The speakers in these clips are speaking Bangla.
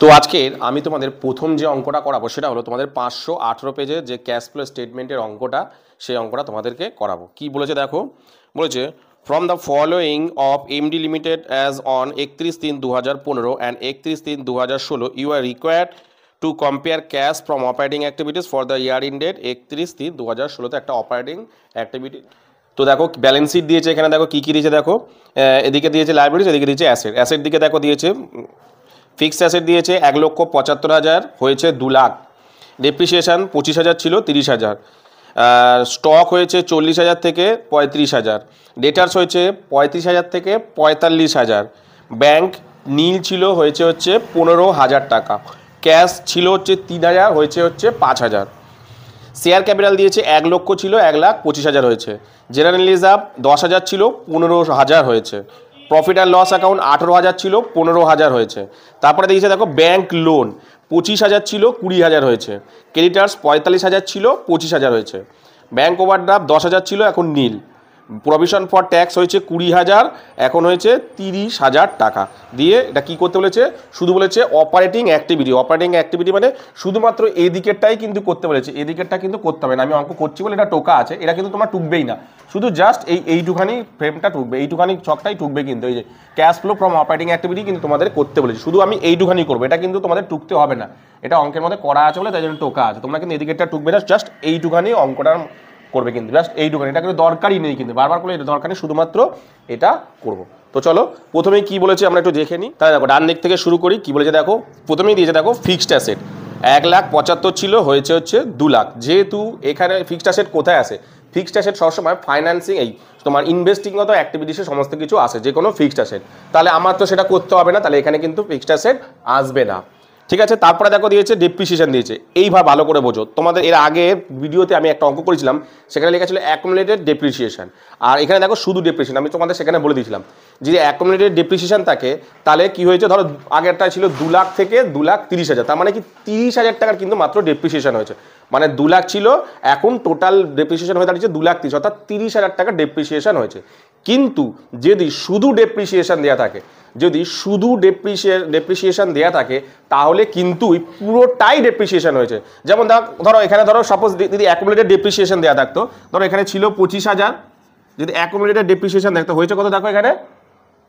তো আজকের আমি তোমাদের প্রথম যে অঙ্কটা করাবো সেটা হলো তোমাদের 518 পেজে যে ক্যাশ ফ্লো স্টেটমেন্টের অঙ্কটা, সেই অঙ্কটা তোমাদেরকে করাবো। কি বলেছে দেখো, বলেছে from the following of MD limited as on 31/3/2015 and 31/3/2016 you are required to compare cash from operating activities for the year ended 31/3/2016। একটা অপারেটিং অ্যাক্টিভিটি। তো দেখো ব্যালেন্স শিট দিয়েছে, এখানে দেখো কী কী দিয়েছে দেখো, এদিকে দিয়েছে লাইবিলিটিস, এদিকে দিয়েছে অ্যাসেট। অ্যাসেট দিকে দেখো দিয়েছে ফিক্সড অ্যাসেট দিয়েছে 1,75,000 হয়েছে 2 লাখ, ডেপ্রিসিয়েশান 25,000 ছিল 30,000, স্টক হয়েছে 40,000 থেকে 35,000, ডেটার্স হয়েছে 35,000 থেকে 45,000, ব্যাংক নীল ছিল হয়েছে 15,000 টাকা, ক্যাশ ছিল 3,000 হয়েছে 5,000, শেয়ার ক্যাপিটাল দিয়েছে 1 লক্ষ ছিল 1,25,000 হয়েছে, জেনারেল রিজার্ভ 10,000 ছিল 15,000 হয়েছে, প্রফিট অ্যান্ড লস অ্যাকাউন্ট 18,000 ছিল 15,000 হয়েছে। তারপরে দিয়েছে দেখো ব্যাংক লোন 25,000 ছিল 20,000 হয়েছে, ক্রেডিটার্স 45,000 ছিল 25,000 হয়েছে, ব্যাংক ওভারড্রাফট 10,000 ছিল এখন নীল, প্রভিশন ফর ট্যাক্স হয়েছে 20,000 এখন হয়েছে 30,000 টাকা। দিয়ে এটা কী করতে বলেছে, শুধু বলেছে অপারেটিং অ্যাক্টিভিটি। অপারেটিং অ্যাক্টিভিটি মানে শুধুমাত্র এই দিকেরটাই কিন্তু করতে বলেছে, এই দিকেরটা কিন্তু করতে হবে না। আমি অঙ্ক করছি বলে এটা টোকা আছে, এটা কিন্তু তোমার টুকবেই না, শুধু জাস্ট এইটুখানি ফ্রেমটা টুকবে, এইটুখানি ছকটাই টুকবে। কিন্তু এই যে cash flow from operating activity কিন্তু তোমাদের করতে বলেছে, শুধু আমি এইটুখানি করবো, এটা কিন্তু তোমাদের টুকতে হবে না। এটা অঙ্কের মধ্যে করা আছে বলে তাই জন্য টোকা আছে, তোমরা কিন্তু এদিকেরটা টুকবে না, জাস্ট এইটুখানি অঙ্কটার করবে, কিন্তু জাস্ট এইটুখানি, এটা কিন্তু দরকারই নেই, কিন্তু বারবার করে এটা দরকার নেই, শুধুমাত্র এটা করব। তো চলো প্রথমেই কি বলেছে আমরা একটু দেখে নিই। তাহলে দেখো ডান দিক থেকে শুরু করি। কি বলেছে দেখো, প্রথমেই দিয়েছে দেখো ফিক্সড অ্যাসেট 1,75,000 ছিল হয়েছে 2 লাখ। যেহেতু এখানে ফিক্সড অ্যাসেট কোথায় আসে, ফিক্সড অ্যাসেট সবসময় ফাইন্যান্সিং এই তোমার ইনভেস্টিংগত অ্যাক্টিভিটিসে সমস্ত কিছু আসে, যে কোনো ফিক্সড অ্যাসেট। তাহলে আমার তো সেটা করতে হবে না, তাহলে এখানে কিন্তু ফিক্সড অ্যাসেট আসবে না, ঠিক আছে। তারপরে দেখো দিয়েছে ডেপ্রিসিয়েশন দিয়েছে। এইভাবে ভালো করে বোঝো, তোমাদের এর আগে ভিডিওতে আমি একটা অঙ্ক করেছিলাম, সেখানে লেখা ছিল অ্যাকুমুলেটেড ডেপ্রিসিয়েশন, আর এখানে দেখো শুধু ডেপ্রিসিয়েশন। আমি তোমাদের সেখানে বলে দিয়েছিলাম যদি অ্যাকুমুলেটেড ডেপ্রিসিয়েশন থাকে তাহলে কি হয়েছে, ধরো আগেরটা ছিল 2 লাখ থেকে 2,30,000, তার মানে কি 30,000 টাকার কিন্তু মাত্র ডেপ্রিসিয়েশন হয়েছে। মানে 2 লাখ ছিল, এখন টোটাল ডেপ্রিসিয়েশন হয়ে দাঁড়িয়েছে 2,30,000, অর্থাৎ 30,000 টাকা ডেপ্রিসিয়েশন হয়েছে। কিন্তু যদি শুধু ডেপ্রিসিয়েশন দেওয়া থাকে, যদি শুধু ডেপ্রিসিয়েশন দেওয়া থাকে তাহলে কিন্তু পুরোটাই ডেপ্রিসিয়েশন হয়েছে। যেমন ধরো এখানে ধরো সাপোজ যদি অ্যাকুমুলেটেড ডেপ্রিসিয়েশন দেওয়া থাকতো, ধরো এখানে ছিল 25,000, যদি অ্যাকুমুলেটেড ডেপ্রিসিয়েশন দেখতো হয়েছে কত দেখো এখানে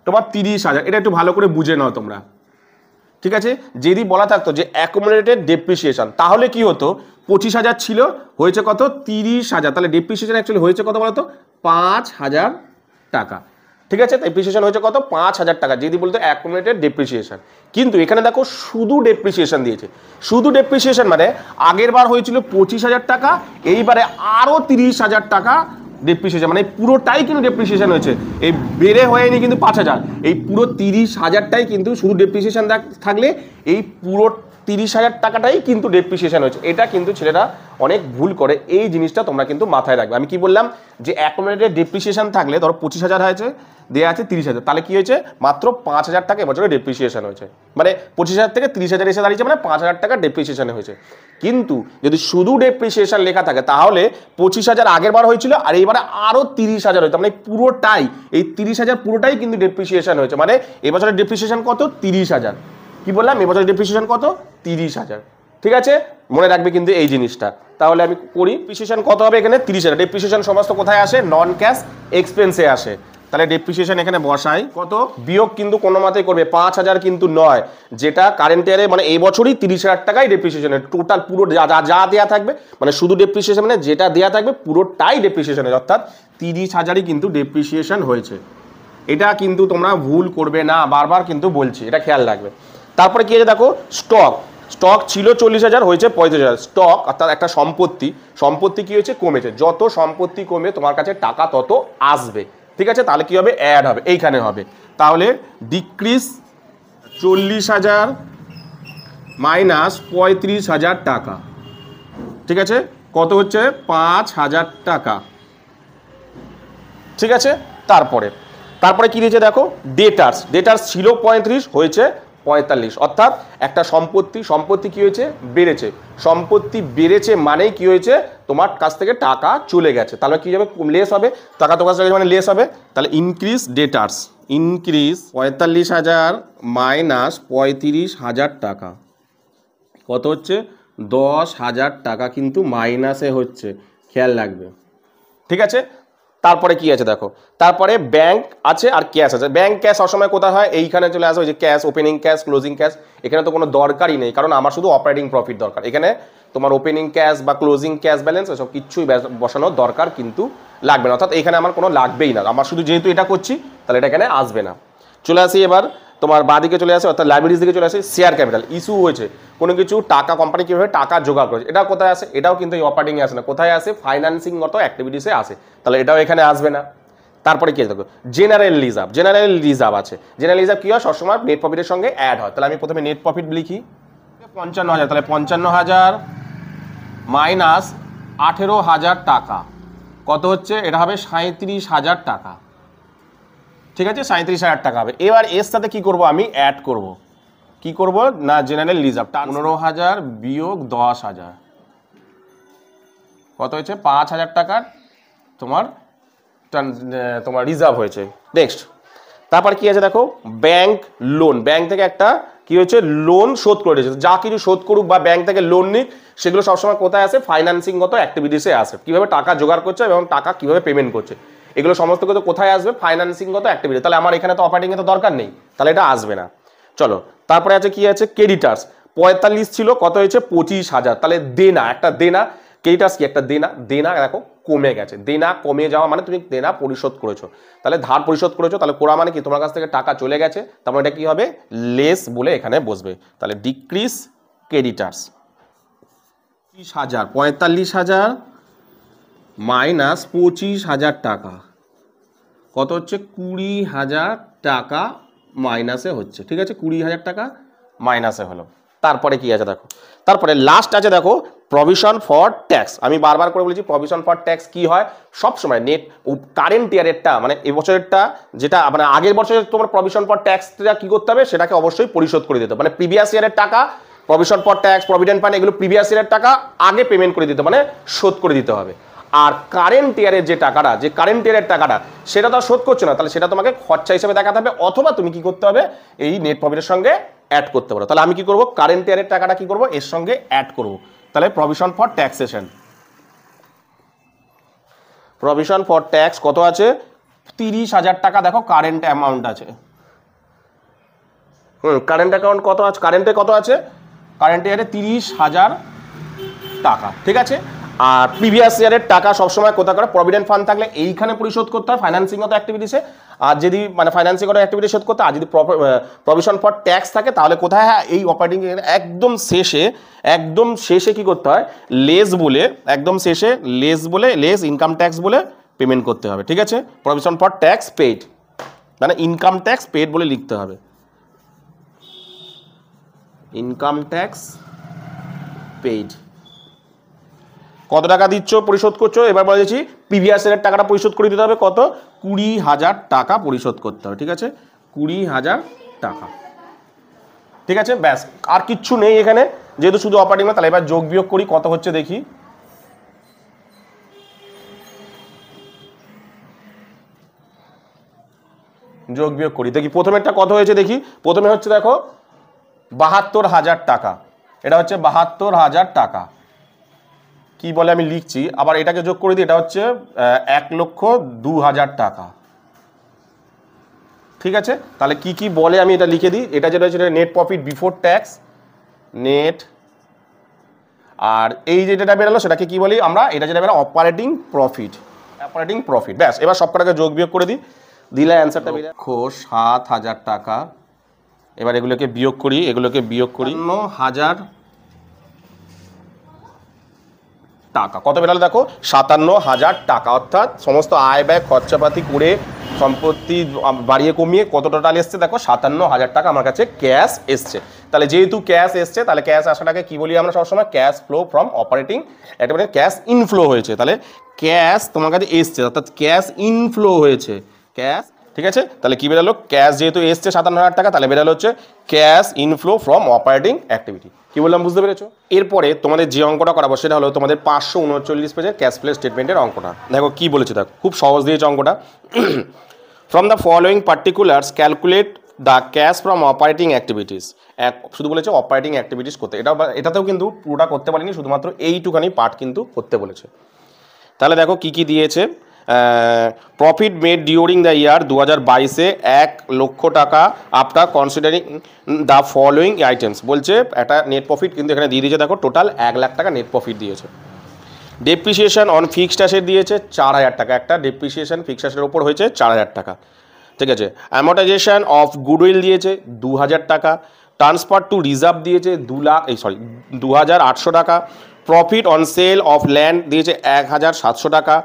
তোমার 30,000। এটা একটু ভালো করে বুঝে নাও তোমরা, ঠিক আছে। যদি বলা থাকতো যে অ্যাকুমুলেটেড ডেপ্রিসিয়েশন তাহলে কি হতো, 25,000 ছিল হয়েছে কত 30,000, তাহলে ডেপ্রিসিয়েশন অ্যাকচুয়ালি হয়েছে কত বলতো 5,000 টাকা, ঠিক আছে। ডেপ্রিসিয়েশন হয়েছে কত 5,000 টাকা যদি বলতো অ্যাকুমুলেটেড ডেপ্রিসিয়েশন। কিন্তু এখানে দেখো শুধু ডেপ্রিসিয়েশন দিয়েছে। শুধু ডেপ্রিসিয়েশন মানে আগের বার হয়েছিল 25,000 টাকা, এইবারে আরও 30,000 টাকা ডেপ্রিসিয়েশন, মানে পুরোটাই কিন্তু ডেপ্রিসিয়েশন হয়েছে। এই বেড়ে হয়নি কিন্তু 5,000, এই পুরো 30,000টাই কিন্তু শুধু ডেপ্রিসিয়েশন থাকলে এই পুরো 30,000 টাকাটাই কিন্তু ডেপ্রিসিয়েশন হয়েছে। এটা কিন্তু ছেলেরা অনেক ভুল করে, এই জিনিসটা তোমরা কিন্তু মাথায় রাখবে। আমি কি বললাম যে অ্যাকুমুলেটেড ডেপ্রিসিয়েশন থাকলে ধরো 25,000 হয়েছে, দেওয়া আছে 30,000, তাহলে কি হয়েছে মাত্র 5,000 টাকা এবছরে ডেপ্রিসিয়েশন হয়েছে। মানে 25,000 থেকে 30,000 এসে দাঁড়িয়েছে, মানে 5,000 টাকা ডেপ্রিসিয়েশন হয়েছে। কিন্তু যদি শুধু ডেপ্রিসিয়েশন লেখা থাকে তাহলে 25,000 আগের বার হয়েছিল আর এইবারে আরও 30,000 হয়েছে, মানে পুরোটাই এই 30,000 পুরোটাই কিন্তু ডেপ্রিসিয়েশন হয়েছে। মানে এবছরের ডেপ্রিসিয়েশন কত 30,000। কি বললাম এবছরের ডেপ্রিসিয়েশন কত 30,000, ঠিক আছে। মনে রাখবে কিন্তু এই জিনিসটা। তাহলে আমি করি ডেপ্রিসিয়েশন কত হবে এখানে 30,000। ডেপ্রিসিয়েশন সমস্ত কোথায় আসে, নন ক্যাশ এক্সপেন্সে আসে। তাহলে ডেপ্রিসিয়েশন এখানে বসাই কত, বিয়োগ কিন্তু কোনো মতেই করবে 5,000 কিন্তু নয়, যেটা কারেন্ট ইয়ারে মানে এই বছরই 30,000 টাকাই ডেপ্রিসিয়েশন, টোটাল পুরো যা দেওয়া থাকবে, মানে শুধু ডেপ্রিসিয়েশন মানে যেটা দেওয়া থাকবে পুরোটাই ডেপ্রিসিয়েশন হয়েছে, অর্থাৎ 30,000ই কিন্তু ডেপ্রিসিয়েশন হয়েছে। এটা কিন্তু তোমরা ভুল করবে না, বারবার কিন্তু বলছি, এটা খেয়াল রাখবে। তারপরে কি আছে দেখো, স্টক ছিল 40,000 হয়েছে 35,000। স্টক অর্থাৎ একটা সম্পত্তি কি হয়েছে কমেছে, যত সম্পত্তি কমে তোমার কাছে টাকা তত আসবে, ঠিক আছে। তাহলে কি হবে, অ্যাড হবে, এইখানে হবে। তাহলে ডিক্রিজ 40,000 মাইনাস 35,000 টাকা, ঠিক আছে। কত হচ্ছে 5,000 টাকা, ঠিক আছে। তারপরে কি দিয়েছে দেখো, ডেটার্স ছিল 35 হয়েছে 45, অর্থাৎ একটা সম্পত্তি কি হয়েছে, বেড়েছে। সম্পত্তি বেড়েছে মানেই কি হয়েছে, তোমার কাছ থেকে টাকা চলে গেছে, তাহলে কি হবে, লেস হবে, টাকা তোমার কাছ থেকে মানে লেস হবে। তাহলে ইনক্রিজ ডেটার্স, ইনক্রিজ 45,000 মাইনাস 35,000 টাকা, কত হচ্ছে, 10,000 টাকা কিন্তু মাইনাসে হচ্ছে, খেয়াল রাখবে, ঠিক আছে। তারপরে কি আছে দেখো, তারপরে ব্যাংক আছে আর ক্যাশ আছে। ব্যাংক ক্যাশ সবসময় কোথায় হয়, এইখানে চলে আসে, ওই যে cash, opening cash, closing cash. এখানে তো কোনো দরকারই নেই, কারণ আমার শুধু অপারেটিং প্রফিট দরকার। এখানে তোমার ওপেনিং ক্যাশ বা ক্লোজিং ক্যাশ ব্যালেন্স এসব কিচ্ছুই বসানোর দরকার কিন্তু লাগবে না, অর্থাৎ এখানে আমার কোনো লাগবেই না, আমার শুধু যেহেতু এটা করছি তাহলে এটা এখানে আসবে না। চলে আসি এবার তোমার বাঁদিকে চলে আসে, অর্থাৎ লাইবিলিটিস দিকে চলে আসে। শেয়ার ক্যাপিটাল ইস্যু হয়েছে, কোনো কিছু টাকা, কোম্পানি কীভাবে টাকা জোগাড় করেছে, এটা কোথায় আসে, এটাও কিন্তু এই অপারেটিংয়ে আসে না, কোথায় আসে, ফাইন্যান্সিংগত অ্যাক্টিভিটিসে আসে, তাহলে এটাও এখানে আসবে না। তারপরে কি আছে দেখো, জেনারেল রিজার্ভ, জেনারেল রিজার্ভ আছে। জেনারেল রিজার্ভ কি হয়, সবসময় নেট প্রফিটের সঙ্গে অ্যাড হয়। তাহলে আমি প্রথমে নেট প্রফিট লিখি 55,000, তাহলে 55,000 মাইনাস 18,000 টাকা, কত হচ্ছে, এটা হবে 37,000 টাকা, ঠিক আছে, 37,000 টাকা হবে। এবার এর সাথে কি করব, আমি অ্যাড করব, কি করব না, জেনারেল রিজার্ভ 15,000 বিয়োগ 10,000, কত হয়েছে, 5,000 টাকার তোমার রিজার্ভ হয়েছে। নেক্সট, তারপর কি আছে দেখো, ব্যাংক লোন, ব্যাংক থেকে একটা কি হয়েছে, লোন শোধ করে দিয়েছে। যা কিছু শোধ করুক বা ব্যাংক থেকে লোন নিক, সেগুলো সবসময় কোথায় আসে, ফাইন্যান্সিংগত অ্যাক্টিভিটিসে আসে, কিভাবে টাকা জোগাড় করছে এবং টাকা কিভাবে পেমেন্ট করছে, এগুলো সমস্ত কিছু কোথায় আসবে, ফাইন্যান্সিংগত অ্যাক্টিভিটি। তাহলে আমার এখানে তো অপারেটিংয়ে তো দরকার নেই, তাহলে এটা আসবে না। চলো, তারপরে আছে কি আছে, ক্রেডিটার্স 45 ছিল, কত হয়েছে, 25,000, তাহলে দেনা, একটা দেনা, ক্রেডিটার্স কি একটা দেনা, দেনা দেখো কমে গেছে, দেনা কমে যাওয়া মানে তুমি দেনা পরিশোধ করেছো, তাহলে ধার পরিশোধ করেছো, তাহলে করা মানে কি, তোমার কাছ থেকে টাকা চলে গেছে, তারপর এটা কি হবে, লেস বলে এখানে বসবে, তাহলে ডিক্রিজ ক্রেডিটার্স। 45,000 মাইনাস 25,000 টাকা, কত হচ্ছে, 20,000 টাকা মাইনাসে হচ্ছে, ঠিক আছে, 20,000 টাকা মাইনাসে হলো। তারপরে কি আছে দেখো, তারপরে লাস্ট আছে দেখো, প্রভিশন ফর ট্যাক্স। আমি বারবার করে বলেছি প্রভিশন ফর ট্যাক্স কি হয়, সব সময় নেট কারেন্ট ইয়ারেরটা মানে এবছরেরটা, যেটা মানে আগের বছরের তোমার প্রভিশন ফর ট্যাক্সটা কি করতে হবে, সেটাকে অবশ্যই পরিশোধ করে দিতে হবে। মানে প্রিভিয়াস ইয়ারের টাকা, provision for tax, provident fund, এগুলো প্রিভিয়াস ইয়ারের টাকা আগে পেমেন্ট করে দিতে, মানে শোধ করে দিতে হবে। আর কারেন্ট ইয়ারের যে টাকাটা, যে কারেন্ট ইয়ারের টাকাটা, সেটা তো শোধ করছে না, তাহলে সেটা তোমাকে খরচা হিসেবে দেখাতে হবে, অথবা তুমি কি করতে হবে, এই নেট প্রফিটের সঙ্গে অ্যাড করতে পারো। তাহলে আমি কি করব, কারেন্ট ইয়ারের টাকাটা কি করব, এর সঙ্গে অ্যাড করব। তাহলে provision for taxation, provision for tax কত আছে, 30,000 টাকা দেখো কারেন্ট অ্যামাউন্ট আছে। কারেন্ট অ্যাকাউন্ট কত আছে, কারেন্টে কত আছে, কারেন্ট ইয়ারে 30,000 টাকা, ঠিক আছে। আর প্রিভিয়াস ইয়ারের টাকা সবসময় কোথা করে, প্রভিডেন্ট ফান্ড থাকলে এইখানে পরিশোধ করতে হয় ফাইন্যান্সিংগত অ্যাক্টিভিটিসে, আর যদি মানে ফাইন্যান্সিংগত অ্যাক্টিভিটি শোধ করতে, আর যদি প্রভিশন ফর ট্যাক্স থাকে তাহলে কোথায়, হ্যাঁ এই অপারেটিং একদম শেষে কি করতে হয়, লেস বলে, একদম শেষে লেস বলে, লেস ইনকাম ট্যাক্স বলে পেমেন্ট করতে হবে, ঠিক আছে। প্রভিশন ফর ট্যাক্স পেইড মানে ইনকাম ট্যাক্স পেইড বলে লিখতে হবে, ইনকাম ট্যাক্স পেইড। কত টাকা দিচ্ছ, পরিশোধ করছো, এবার বলেছি প্রিভিয়াস ইয়ারের টাকাটা পরিশোধ করে দিতে হবে, কত, 20,000 টাকা পরিশোধ করতে হবে, ঠিক আছে, 20,000 টাকা, ঠিক আছে, ব্যাস আর কিচ্ছু নেই এখানে, যেহেতু শুধু অপারেটিং না। তাহলে এবার যোগ বিয়োগ করি, কত হচ্ছে দেখি, যোগ বিয়োগ করি দেখি, প্রথমেরটা কত হয়েছে দেখি। প্রথমে হচ্ছে দেখো 72,000 টাকা, এটা হচ্ছে 72,000 টাকা, কি বলে আমি লিখছি, আবার এটাকে যোগ করে দিই, এটা হচ্ছে 1,02,000 টাকা, ঠিক আছে। তাহলে কি কি বলে আমি এটা লিখে দিই, এটা যেটা হচ্ছে net profit before tax, net, আর এই যেটা বেরোলো সেটাকে কি বলি আমরা, এটা যেটা বেরো অপারেটিং প্রফিট, অপারেটিং প্রফিট, ব্যাস। এবার সব কটাকে যোগ বিয়োগ করে দিই, দিলে অ্যান্সারটা বেরো 7,000 টাকা। এবার এগুলোকে বিয়োগ করি, এগুলোকে বিয়োগ করি, 9,000 টাকা, কত বেরোলো দেখো, 57,000 টাকা, অর্থাৎ সমস্ত আয় ব্যয় খরচাপাতি করে সম্পত্তি বাড়িয়ে কমিয়ে কত টোটাল এসছে দেখো, 57,000 টাকা আমার কাছে ক্যাশ এসছে। তাহলে যেহেতু ক্যাশ এসছে, তাহলে ক্যাশ আসাটাকে কি বলি আমরা সবসময়, ক্যাশ ফ্লো ফ্রম অপারেটিং, একটা মানে ক্যাশ ইনফ্লো হয়েছে, তাহলে ক্যাশ তোমার কাছে এসছে, অর্থাৎ ক্যাশ ইনফ্লো হয়েছে, ক্যাশ ঠিক আছে, তাহলে কি বেরোলো, ক্যাশ যেহেতু এসছে 57,000 টাকা, তাহলে বেরোলো হচ্ছে cash inflow from operating activity. কি বললাম বুঝতে পেরেছো? এরপরে তোমাদের যে অঙ্কটা করাবো সেটা হলো তোমাদের 539 পেজের ক্যাশ ফ্লো স্টেটমেন্টের অঙ্কটা। দেখো কি বলেছে, দেখো খুব সহজ দিয়েছে অঙ্কটা। From the following particulars calculate the cash from operating activities. শুধু বলেছে অপারেটিং অ্যাক্টিভিটিস করতে, এটাতেও কিন্তু পুরোটা করতে পারিনি, শুধুমাত্র এইটুখানি পার্ট কিন্তু করতে বলেছে। তাহলে দেখো কি কি দিয়েছে। Profit made during the year 2022-এ 1 লক্ষ টাকা after considering the following items. বলছে একটা নেট প্রফিট কিন্তু এখানে দিয়ে দিয়েছে, দেখো টোটাল 1 লাখ টাকা নেট প্রফিট দিয়েছে। ডেপ্রিসিয়েশন অন ফিক্সড অ্যাসেট দিয়েছে 4,000 টাকা, একটা ডেপ্রিসিয়েশন ফিক্সড অ্যাসেটের ওপর হয়েছে 4,000 টাকা। ঠিক আছে, অ্যামোর্টাইজেশন অফ গুডউইল দিয়েছে 2,000 টাকা। ট্রান্সফার টু রিজার্ভ দিয়েছে 2,800 টাকা। Profit on sale of land দিয়েছে 1,700 টাকা।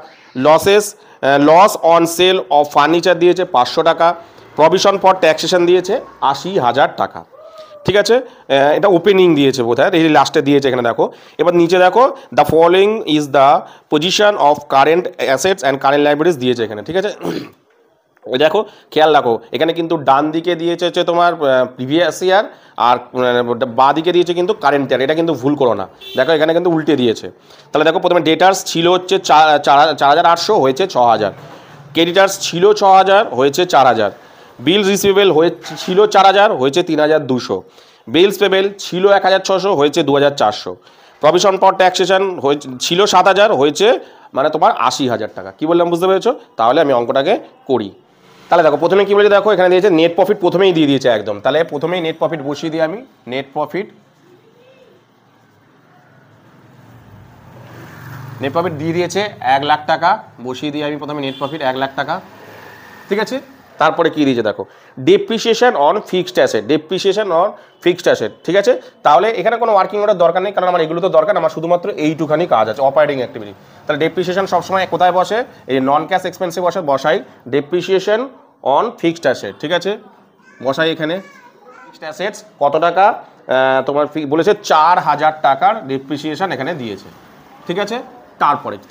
Loss on sale of furniture দিয়েছে 500 টাকা। প্রভিশন ফর ট্যাক্সেশন দিয়েছে 80,000 টাকা। ঠিক আছে, এটা ওপেনিং দিয়েছে বোধহয়, এই লাস্টে দিয়েছে এখানে দেখো। এবার নিচে দেখো the following is the position of current assets and current liabilities দিয়েছে এখানে। ঠিক আছে, ওই দেখো খেয়াল রাখো, এখানে কিন্তু ডান দিকে দিয়েছে হচ্ছে তোমার প্রিভিয়াস ইয়ার, আর বাঁ দিকে দিয়েছে কিন্তু কারেন্ট ইয়ার, এটা কিন্তু ভুল করো না। দেখো এখানে কিন্তু উল্টে দিয়েছে। তাহলে দেখো প্রথমে ডেটার্স ছিল হচ্ছে 4,800 হয়েছে 6,000। ক্রেডিটার্স ছিল 6,000 হয়েছে 4,000। বিল রিসিভেবল ছিল 4,000 হয়েছে 3,200। বিলস পেবেল ছিল 1,600 হয়েছে 2,400। প্রভিশন ফর ট্যাক্সেশন ছিল 7,000 হয়েছে মানে তোমার 80,000 টাকা। কি বললাম বুঝতে পেরেছো? তাহলে আমি অঙ্কটাকে করি। তাহলে দেখো প্রথমে কী বলেছে, দেখো এখানে দিয়েছে নেট প্রফিট, প্রথমেই দিয়ে দিয়েছে একদম। তাহলে প্রথমেই নেট প্রফিট বসিয়ে দিই আমি। নেট প্রফিট দিয়ে দিয়েছে 1 লাখ টাকা, বসিয়ে দিই আমি প্রথমে নেট প্রফিট 1 লাখ টাকা। ঠিক আছে, তারপরে কী দিয়েছে দেখো, ডেপ্রিসিয়েশন অন ফিক্সড অ্যাসেট, ঠিক আছে। তাহলে এখানে কোনো ওয়ার্কিং অর্ডার দরকার নেই, কারণ আমার এগুলো তো দরকার, আমার শুধুমাত্র এইটুখানি কাজ আছে, অপারেটিং অ্যাক্টিভিটি। তাহলে ডেপ্রিসিয়েশন সবসময় কোথায় বসে, এই নন ক্যাশ এক্সপেন্সে বসাই ডেপ্রিসিয়েশন অন ফিক্সড অ্যাসেট। ঠিক আছে, বসাই এখানে ফিক্সড অ্যাসেটস কত টাকা, তোমার বলেছে 4,000 টাকার ডেপ্রিসিয়েশন এখানে দিয়েছে। ঠিক আছে,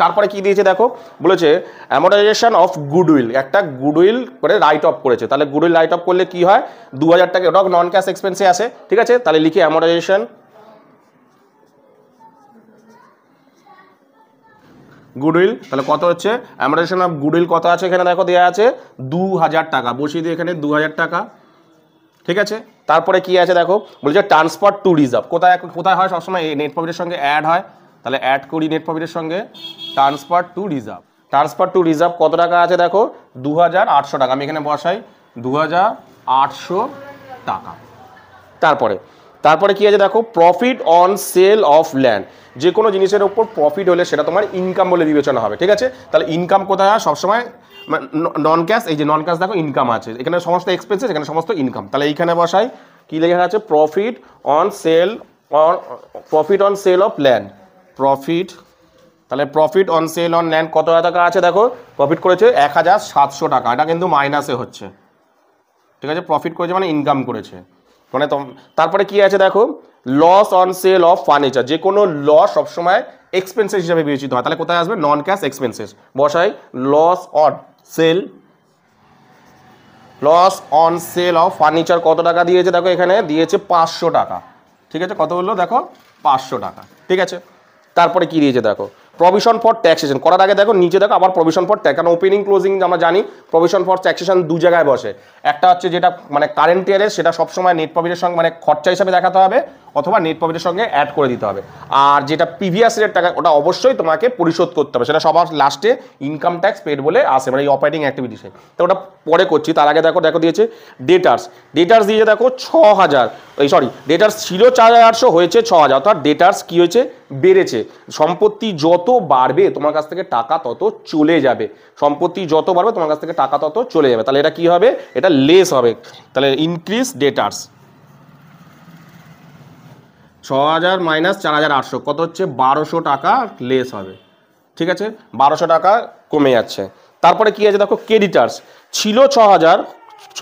তারপরে কি দিয়েছে দেখো, বলেছে অ্যামোর্টাইজেশন অফ গুডউইল, একটা গুডউইল করে রাইট অফ করেছে। তাহলে গুডউইল রাইট অফ করলে কি হয়, 2,000 টাকা, ওটাও নন ক্যাশ এক্সপেন্সে আসে। ঠিক আছে, তাহলে লিখি অ্যামোর্টাইজেশন গুডউইল। তাহলে কত হচ্ছে অ্যামোর্টাইজেশন অফ গুডউইল কত আছে এখানে দেখো দেওয়া আছে 2,000 টাকা, বসিয়ে দিয়ে এখানে 2,000 টাকা। ঠিক আছে, তারপরে কি আছে দেখো, বলছে ট্রান্সফার টু রিজার্ভ, কোথায় হয় সবসময়, এই নেট প্রফিটের সঙ্গে অ্যাড হয়। তাহলে অ্যাড করি নেট প্রফিটের সঙ্গে ট্রান্সফার টু রিজার্ভ কত টাকা আছে দেখো 2,800 টাকা, আমি এখানে বসাই 2,800 টাকা। তারপরে কি আছে দেখো, profit on sale of land, যে কোনো জিনিসের উপর প্রফিট হলে সেটা তোমার ইনকাম বলে বিবেচনা হবে। ঠিক আছে, তাহলে ইনকাম কোথায় হয় সবসময়, নন ক্যাশ, এই যে নন ক্যাশ দেখো ইনকাম আছে, এখানে সমস্ত এক্সপেন্সেস, এখানে সমস্ত ইনকাম। তাহলে এইখানে বসাই কি লেখা আছে, profit on sale of land, তাহলে profit on sale on land কত টাকা আছে দেখো, প্রফিট করেছে 1,700 টাকা, এটা কিন্তু মাইনাসে হচ্ছে। ঠিক আছে, প্রফিট করেছে মানে ইনকাম করেছে মানে। তারপরে কি আছে দেখো, loss on sale of furniture, যে কোনো লস সবসময় এক্সপেন্সেস হিসাবে বিবেচিত হয়। তাহলে কোথায় আসবে, নন ক্যাশ এক্সপেন্সেস, বসাই loss on sale of furniture কত টাকা দিয়েছে দেখো, এখানে দিয়েছে 500 টাকা। ঠিক আছে, কত বললো দেখো 500 টাকা। ঠিক আছে, তারপরে কি দিয়েছে দেখো, প্রভিশন ফর ট্যাক্সেশন করার আগে দেখো নিচে দেখো আবার প্রভিশন ফর ট্যাক্স, কারণ ওপেনিং ক্লোজিং আমরা জানি প্রভিশন ফর ট্যাক্সেশন দু জায়গায় বসে। একটা হচ্ছে যেটা মানে কারেন্ট ইয়ারের, সেটা সবসময় নেট প্রফিটের সঙ্গে মানে খরচা হিসাবে দেখাতে হবে, অথবা নেট প্রফিটের সঙ্গে অ্যাড করে দিতে হবে। আর যেটা প্রিভিয়াস ইয়ারের টাকা, ওটা অবশ্যই তোমাকে পরিশোধ করতে হবে, সেটা সবার লাস্টে ইনকাম ট্যাক্স পেড বলে আসে, মানে এই অপারেটিং অ্যাক্টিভিটিসে। তো ওটা পরে করছি, তার আগে দেখো দিয়েছে ডেটার্স দিয়েছে দেখো 6,000, ডেটার্স ছিল 4,800 হয়েছে 6,000, অর্থাৎ ডেটার্স কি হয়েছে, বেড়েছে। সম্পত্তি যত বাড়বে তোমার কাছ থেকে টাকা তত চলে যাবে, তাহলে এটা কি হবে, এটা লেস হবে। তাহলে ইনক্রিজ ডেটার্স 6,000 মাইনাস 4,800 কত হচ্ছে 1,200 টাকা লেস হবে। ঠিক আছে, 1,200 টাকা কমে যাচ্ছে। তারপরে কি আছে দেখো, ক্রেডিটার্স ছিল 6,000,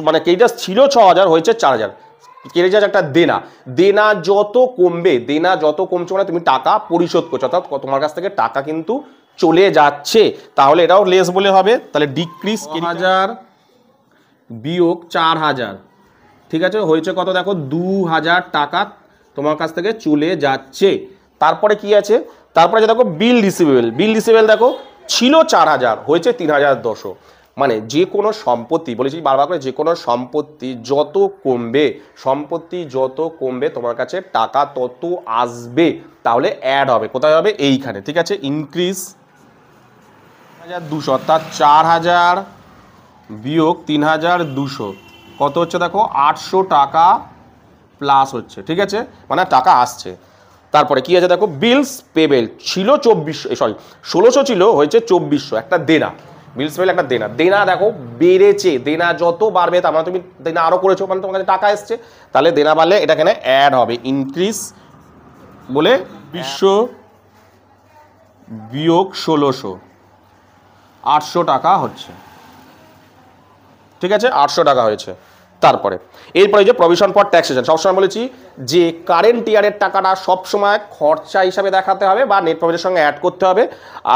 মানে ক্রেডিটার্স ছিল 6,000 হয়েছে 4,000। ক্রেডিটার্স একটা দেনা যত কমছে মানে তুমি টাকা পরিশোধ করছো, অর্থাৎ তোমার কাছ থেকে টাকা কিন্তু চলে যাচ্ছে, তাহলে এটাও লেস বলে হবে। তাহলে ডিক্রিজ 6,000 বিয়োগ 4000, ঠিক আছে, হয়েছে কত দেখো 2000 টাকা তোমার কাছ থেকে চলে যাচ্ছে। তারপরে কি আছে, তারপরে যে দেখো বিল রিসিভেবল দেখো ছিল 4000 হয়েছে 3200। মানে যে কোনো সম্পত্তি, বলেছি বারবার করে, যে কোনো সম্পত্তি যত কমবে তোমার কাছে টাকা তত আসবে, তাহলে অ্যাড হবে, কোথায় হবে, এইখানে, ঠিক আছে। ইনক্রিজ 3200 অর্থাৎ 4000 বিয়োগ 3200 কত হচ্ছে দেখো 800 টাকা প্লাস হচ্ছে, ঠিক আছে, মানে টাকা আসছে। তারপরে কি আছে দেখো বিলস পেবেল ছিল 1600 ছিল, হয়েছে 2400, একটা দেনা, বিলস পেবেল একটা দেনা দেখো বেড়েছে, দেনা যত বাড়বে তার মানে তুমি দেনা আরও করেছো, মানে তোমার কাছে টাকা এসছে, তাহলে দেনা বাড়লে এটা এখানে অ্যাড হবে, ইনক্রিজ বলে 2000 বিয়োগ 1600 800 টাকা হচ্ছে, ঠিক আছে, 800 টাকা হয়েছে। তারপরে এরপরে যে প্রভিশন ফর ট্যাক্সেশন, সবসময় বলেছি যে কারেন্ট ইয়ারের টাকাটা সবসময় খরচা হিসাবে দেখাতে হবে বা নেট প্রফিটের সঙ্গে অ্যাড করতে হবে,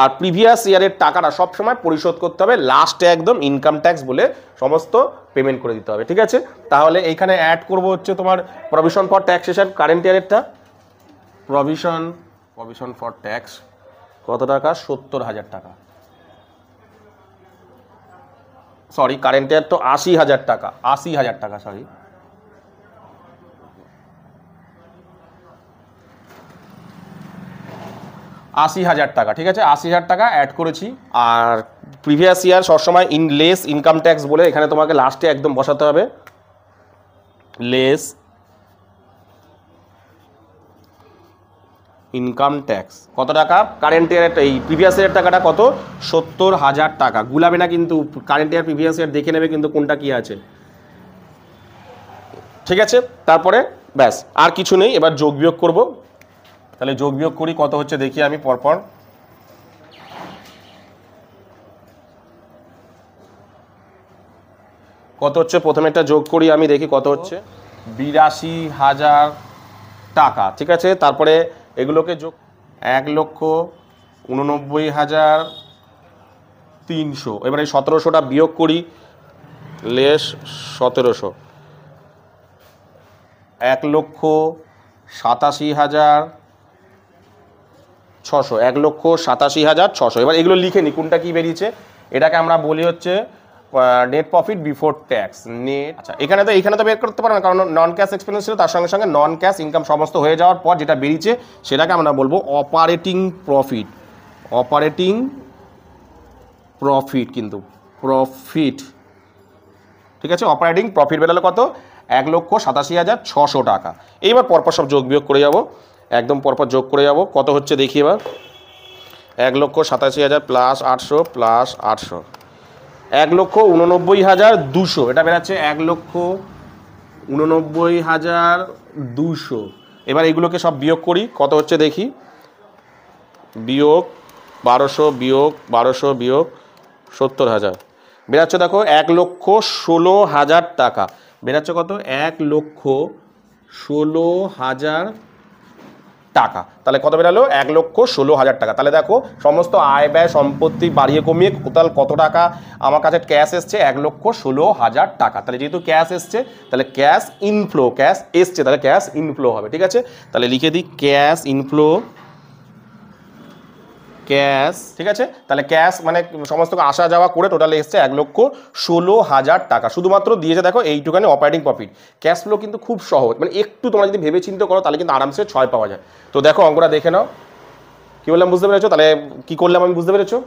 আর প্রিভিয়াস ইয়ারের টাকাটা সবসময় পরিশোধ করতে হবে, লাস্টে একদম ইনকাম ট্যাক্স বলে সমস্ত পেমেন্ট করে দিতে হবে, ঠিক আছে। তাহলে এইখানে অ্যাড করব হচ্ছে তোমার প্রভিশন ফর ট্যাক্সেশন কারেন্ট ইয়ারেরটা, প্রভিশন ফর ট্যাক্স কত টাকা 70,000 টাকা, সরি কারেন্ট ইয়ার তো 80,000 টাকা, 80,000 টাকা, সরি 80,000 টাকা, ঠিক আছে, 80,000 টাকা অ্যাড করেছি। আর প্রিভিয়াস ইয়ার সবসময় লেস ইনকাম ট্যাক্স বলে এখানে তোমাকে লাস্টে একদম বসাতে হবে, লেস ইনকাম ট্যাক্স কত টাকা, কারেন্ট ইয়ারের এই প্রিভিয়াস ইয়ারের টাকাটা কত 70,000 টাকা, গুলাবে না কিন্তু, কারেন্ট ইয়ার প্রিভিয়াস ইয়ার দেখে নেবে কিন্তু কোনটা কি আছে, ঠিক আছে। তারপরে ব্যাস আর কিছু নেই, এবার যোগ বিয়োগ করব, তাহলে যোগ বিয়োগ করি কত হচ্ছে দেখি আমি পরপর, কত হচ্ছে প্রথমে একটা যোগ করি আমি দেখি কত হচ্ছে 82,000 টাকা, ঠিক আছে। তারপরে এগুলোকে যোগ 1,89,300, এবার এই 1700টা বিয়োগ করি, লেস 1700, 1,87,600, 1,87,600। এবার এগুলো লিখে নিই কোনটা কি বেরিয়েছে, এটাকে আমরা বলি হচ্ছে net profit before tax, net. আচ্ছা এখানে তো বের করতে পারো না, কারণ নন ক্যাশ এক্সপেন্স ছিল, তার সঙ্গে সঙ্গে নন ক্যাশ ইনকাম সমস্ত হয়ে যাওয়ার পর যেটা বেরিয়েছে সেটাকে আমরা বলবো অপারেটিং প্রফিট, কিন্তু প্রফিট, ঠিক আছে, অপারেটিং প্রফিট বেরোলো কত 1,87,600 টাকা। এইবার পরপর সব যোগ বিয়োগ করে যাব, একদম পরপর যোগ করে যাব, কত হচ্ছে দেখি এবার 1,87,000 প্লাস 800 প্লাস 800, 1,89,200, এটা বেরাচ্ছে 1,89,200। এবার এগুলোকে সব বিয়োগ করি কত হচ্ছে দেখি, বিয়োগ 1200 বিয়োগ 70,000 বেরাচ্ছে দেখো 1,16,000 টাকা, বেরাচ্ছে কত 1,16,000 টাকা, তাহলে কত বেরালো 1,16,000 টাকা। তাহলে দেখো সমস্ত আয় ব্যয় সম্পত্তি বাড়িয়ে কমিয়ে টোটাল কত টাকা আমার কাছে ক্যাশ এসছে 1,16,000 টাকা। তাহলে যেহেতু ক্যাশ এসছে তাহলে ক্যাশ এসছে, তাহলে ক্যাশ ইনফ্লো হবে, ঠিক আছে। তাহলে লিখে দিই ক্যাশ ইনফ্লো, ক্যাশ, ঠিক আছে। তাহলে ক্যাশ মানে সমস্ত আসা যাওয়া করে টোটালে এসছে 1,16,000 টাকা, শুধুমাত্র দিয়েছে দেখো এইটুখানি অপারেটিং প্রফিট। ক্যাশ ফ্লো কিন্তু খুব সহজ, মানে একটু তোমরা যদি ভেবে চিন্তা করো তাহলে কিন্তু আরামসে 6 পাওয়া যায়। তো দেখো অঙ্কটা দেখে নাও, কি বললাম বুঝতে পেরেছো, তাহলে কি করলাম আমি বুঝতে পেরেছো।